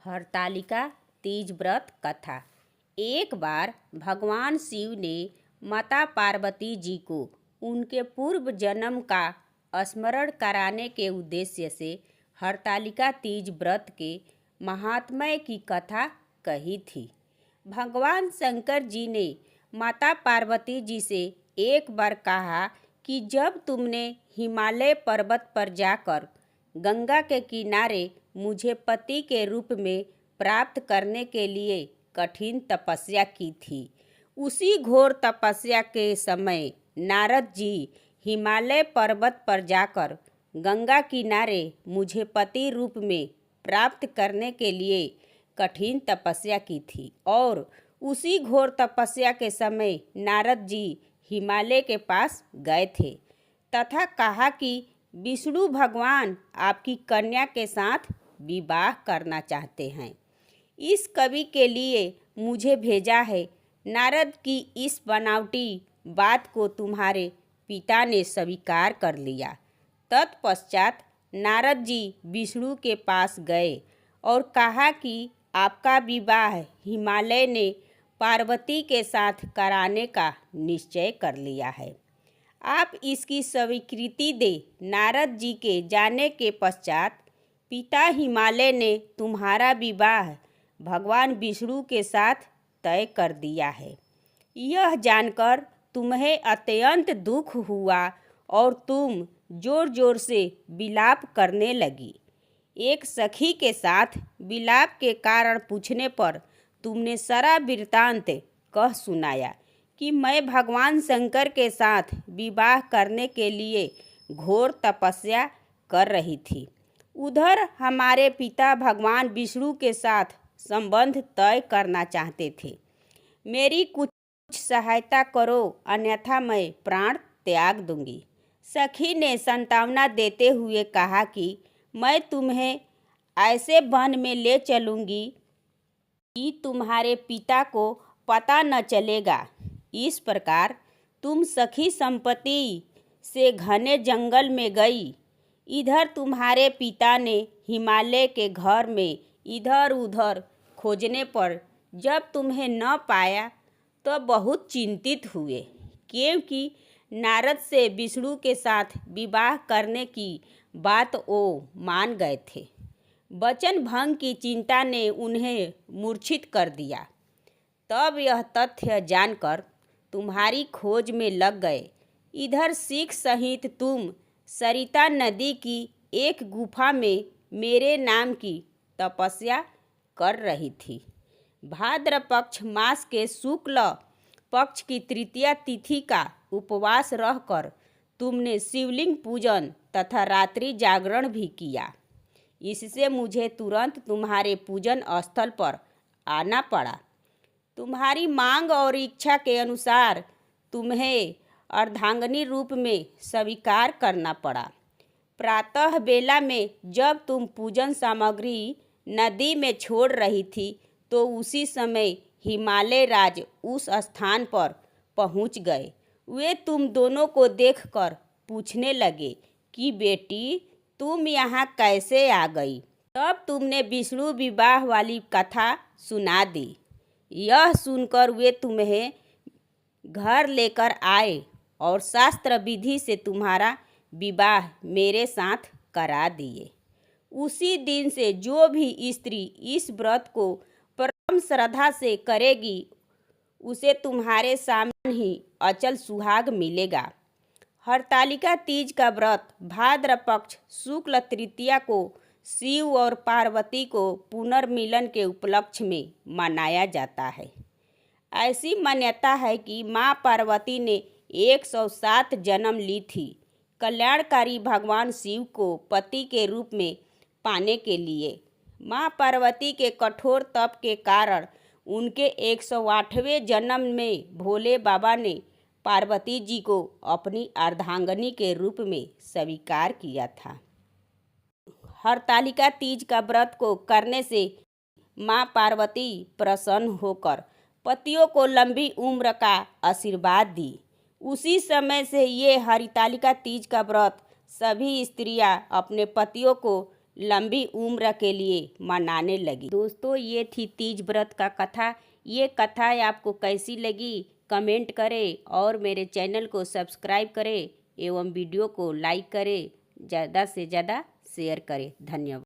हरतालिका तीज व्रत कथा। एक बार भगवान शिव ने माता पार्वती जी को उनके पूर्व जन्म का स्मरण कराने के उद्देश्य से हरतालिका तीज व्रत के महात्म्य की कथा कही थी। भगवान शंकर जी ने माता पार्वती जी से एक बार कहा कि जब तुमने हिमालय पर्वत पर जाकर गंगा के किनारे मुझे पति के रूप में प्राप्त करने के लिए कठिन तपस्या की थी, उसी घोर तपस्या के समय नारद जी हिमालय पर्वत पर जाकर गंगा किनारे मुझे पति रूप में प्राप्त करने के लिए कठिन तपस्या की थी और उसी घोर तपस्या के समय नारद जी हिमालय के पास गए थे तथा कहा कि विष्णु भगवान आपकी कन्या के साथ विवाह करना चाहते हैं। इस कवि के लिए मुझे भेजा है। नारद की इस बनावटी बात को तुम्हारे पिता ने स्वीकार कर लिया। तत्पश्चात नारद जी विष्णु के पास गए और कहा कि आपका विवाह हिमालय ने पार्वती के साथ कराने का निश्चय कर लिया है। आप इसकी स्वीकृति दे। नारद जी के जाने के पश्चात पिता हिमालय ने तुम्हारा विवाह भगवान विष्णु के साथ तय कर दिया है। यह जानकर तुम्हें अत्यंत दुख हुआ और तुम जोर जोर से विलाप करने लगी। एक सखी के साथ विलाप के कारण पूछने पर तुमने सारा वृत्तांत कह सुनाया कि मैं भगवान शंकर के साथ विवाह करने के लिए घोर तपस्या कर रही थी। उधर हमारे पिता भगवान विष्णु के साथ संबंध तय करना चाहते थे। मेरी कुछ सहायता करो, अन्यथा मैं प्राण त्याग दूंगी। सखी ने सांत्वना देते हुए कहा कि मैं तुम्हें ऐसे वन में ले चलूँगी कि तुम्हारे पिता को पता न चलेगा। इस प्रकार तुम सखी संपत्ति से घने जंगल में गई। इधर तुम्हारे पिता ने हिमालय के घर में इधर उधर खोजने पर जब तुम्हें न पाया तो बहुत चिंतित हुए, क्योंकि नारद से विष्णु के साथ विवाह करने की बात वो मान गए थे। वचन भंग की चिंता ने उन्हें मूर्छित कर दिया। तब यह तथ्य जानकर तुम्हारी खोज में लग गए। इधर सिख सहित तुम सरिता नदी की एक गुफा में मेरे नाम की तपस्या कर रही थी। भाद्र पक्ष मास के शुक्ल पक्ष की तृतीया तिथि का उपवास रहकर तुमने शिवलिंग पूजन तथा रात्रि जागरण भी किया। इससे मुझे तुरंत तुम्हारे पूजन स्थल पर आना पड़ा। तुम्हारी मांग और इच्छा के अनुसार तुम्हें अर्धांगिनी रूप में स्वीकार करना पड़ा। प्रातः बेला में जब तुम पूजन सामग्री नदी में छोड़ रही थी तो उसी समय हिमालय राज उस स्थान पर पहुंच गए। वे तुम दोनों को देखकर पूछने लगे कि बेटी तुम यहाँ कैसे आ गई। तब तुमने विष्णु विवाह वाली कथा सुना दी। यह सुनकर वे तुम्हें घर लेकर आए और शास्त्र विधि से तुम्हारा विवाह मेरे साथ करा दिए। उसी दिन से जो भी स्त्री इस व्रत को परम श्रद्धा से करेगी उसे तुम्हारे सामने ही अचल सुहाग मिलेगा। हरतालिका तीज का व्रत भाद्र पक्ष शुक्ल तृतीया को शिव और पार्वती को पुनर्मिलन के उपलक्ष्य में मनाया जाता है। ऐसी मान्यता है कि माँ पार्वती ने 107 जन्म ली थी कल्याणकारी भगवान शिव को पति के रूप में पाने के लिए। माँ पार्वती के कठोर तप के कारण उनके 108वें जन्म में भोले बाबा ने पार्वती जी को अपनी अर्धांगिनी के रूप में स्वीकार किया था। हरतालिका तीज का व्रत को करने से माँ पार्वती प्रसन्न होकर पतियों को लंबी उम्र का आशीर्वाद दी। उसी समय से ये हरतालिका तीज का व्रत सभी स्त्रियां अपने पतियों को लंबी उम्र के लिए मनाने लगी। दोस्तों, ये थी तीज व्रत का कथा। ये कथा आपको कैसी लगी कमेंट करें और मेरे चैनल को सब्सक्राइब करें एवं वीडियो को लाइक करें, ज़्यादा से ज़्यादा शेयर करें। धन्यवाद।